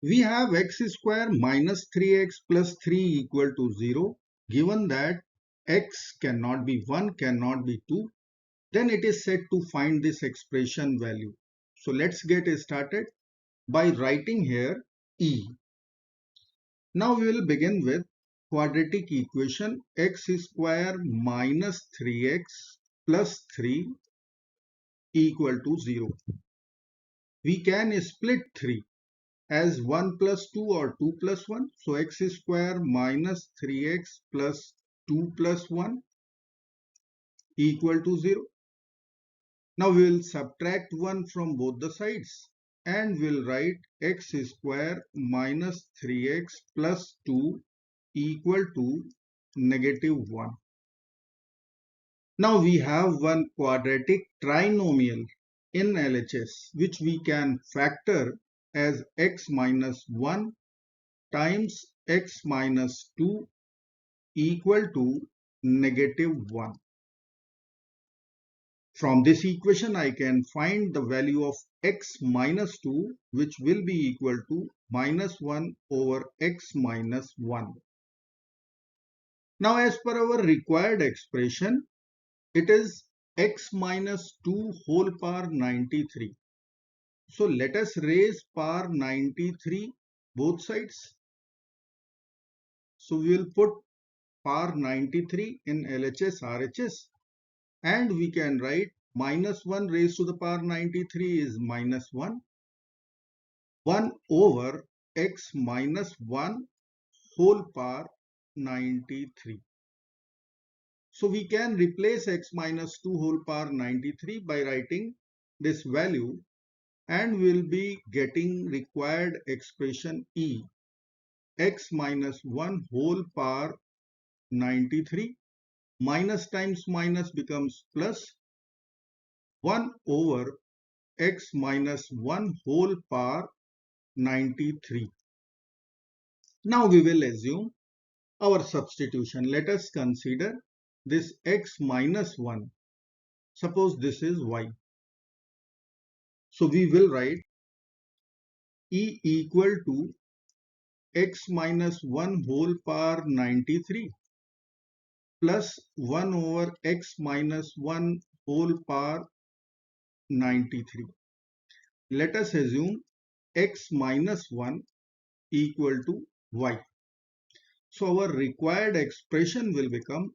We have x square minus 3x plus 3 equal to 0. Given that x cannot be 1, cannot be 2, then it is said to find this expression value. So let's get started by writing here E. Now we will begin with quadratic equation x square minus 3x plus 3 equal to 0. We can split 3 as 1 plus 2 or 2 plus 1. So x square minus 3x plus 2 plus 1 equal to 0. Now we will subtract 1 from both the sides and we'll write x square minus 3x plus 2 equal to negative 1. Now we have one quadratic trinomial in LHS which we can factor as x minus 1 times x minus 2 equal to negative 1. From this equation I can find the value of x minus 2 which will be equal to minus 1 over x minus 1. Now as per our required expression, it is x minus 2 whole power 93. So let us raise power 93 both sides. So we will put power 93 in LHS RHS and we can write minus 1 raised to the power 93 is minus 1. 1 over x minus 1 whole power 93. So we can replace x minus 2 whole power 93 by writing this value and we'll be getting required expression E, x minus 1 whole power 93, minus times minus becomes plus, 1 over x minus 1 whole power 93. Now we will assume our substitution. Let us consider this x minus 1. Suppose this is y. So we will write E equal to x minus 1 whole power 93 plus 1 over x minus 1 whole power 93. Let us assume x minus 1 equal to y. So our required expression will become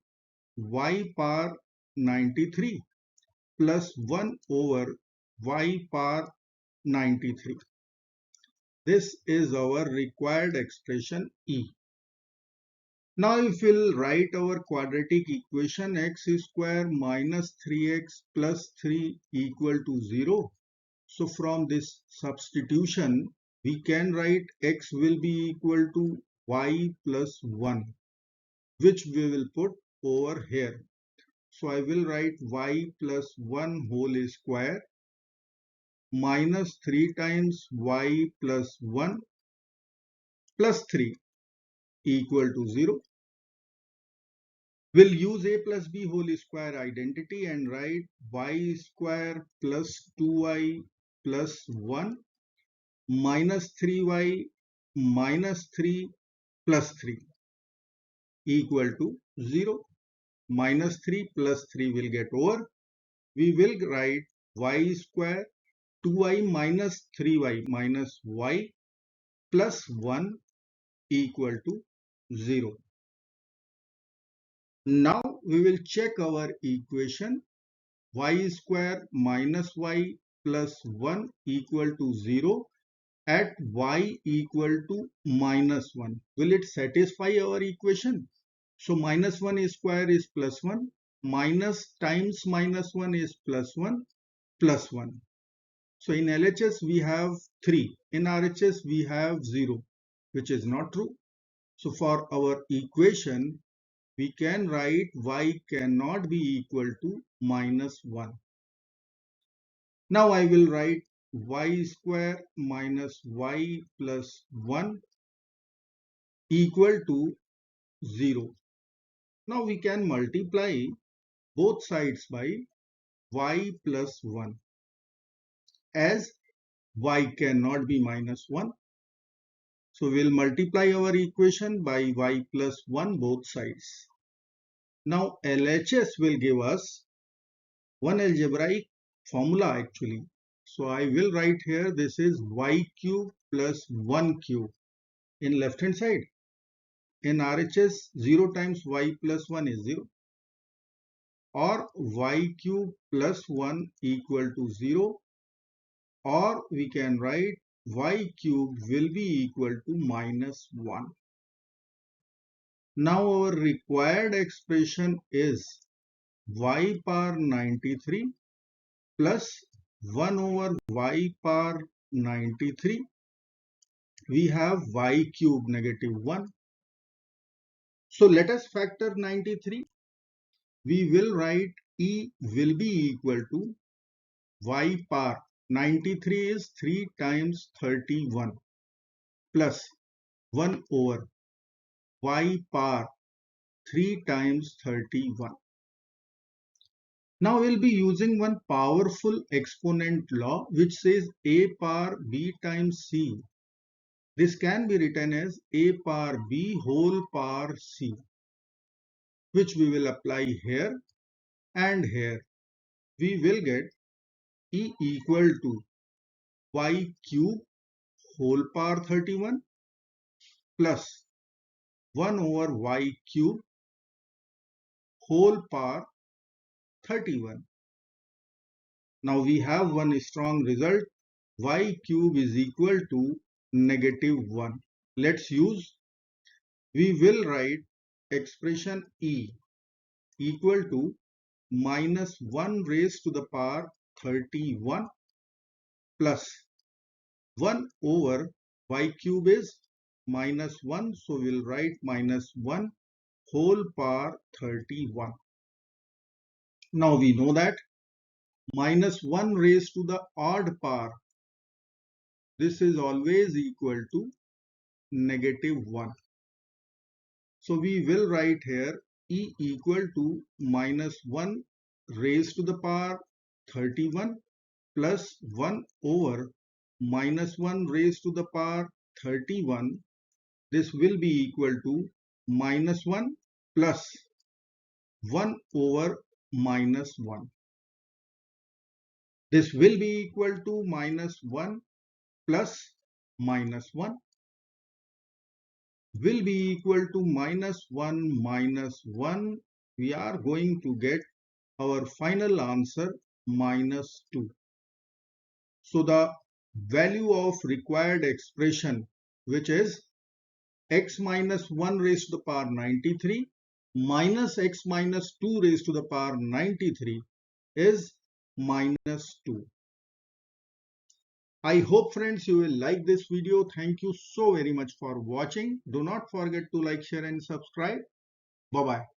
y power 93 plus 1 over y power 93. This is our required expression E. Now if we'll write our quadratic equation x square minus 3x plus 3 equal to 0. So from this substitution we can write x will be equal to y plus 1 which we will put over here. So I will write y plus 1 whole square minus 3 times y plus 1 plus 3 equal to 0. We'll use a plus b whole square identity and write y square plus 2y plus 1 minus 3y minus 3 plus 3 equal to 0. Minus 3 plus 3 will get over. We will write y square 2y minus 3y minus y plus 1 equal to 0. Now we will check our equation y square minus y plus 1 equal to 0 at y equal to minus 1. Will it satisfy our equation? So minus 1 square is plus 1, minus times minus 1 is plus 1, plus 1. So in LHS we have 3, in RHS we have 0, which is not true. So for our equation, we can write y cannot be equal to minus 1. Now I will write y square minus y plus 1 equal to 0. Now we can multiply both sides by y plus 1 as y cannot be minus 1. So we'll multiply our equation by y plus 1 both sides. Now LHS will give us one algebraic formula actually. So I will write here this is y cube plus 1 cube in left hand side. In RHS 0 times y plus 1 is 0, or y cube plus 1 equal to 0, or we can write y cube will be equal to minus 1. Now our required expression is y power 93 plus 1 over y power 93. We have y cube negative 1. So let us factor 93. We will write e will be equal to y power 93 is 3 times 31 plus 1 over y power 3 times 31. Now we'll be using one powerful exponent law which says a power b times c. This can be written as a power b whole power c, which we will apply here and here. We will get e equal to y cube whole power 31 plus 1 over y cube whole power 31. Now we have one strong result. Y cube is equal to negative 1. Let's use. We will write expression e equal to minus 1 raised to the power 31 plus 1 over y cube is minus 1. So we'll write minus 1 whole power 31. Now we know that minus 1 raised to the odd power, this is always equal to negative 1. So we will write here e equal to minus 1 raised to the power 31 plus 1 over minus 1 raised to the power 31. This will be equal to minus 1 plus 1 over minus 1. This will be equal to minus 1 plus minus 1 will be equal to minus 1 minus 1. We are going to get our final answer minus 2. So the value of required expression, which is x minus 1 raised to the power 93 minus x minus 2 raised to the power 93 is minus 2. I hope friends you will like this video. Thank you so very much for watching. Do not forget to like, share and subscribe. Bye bye.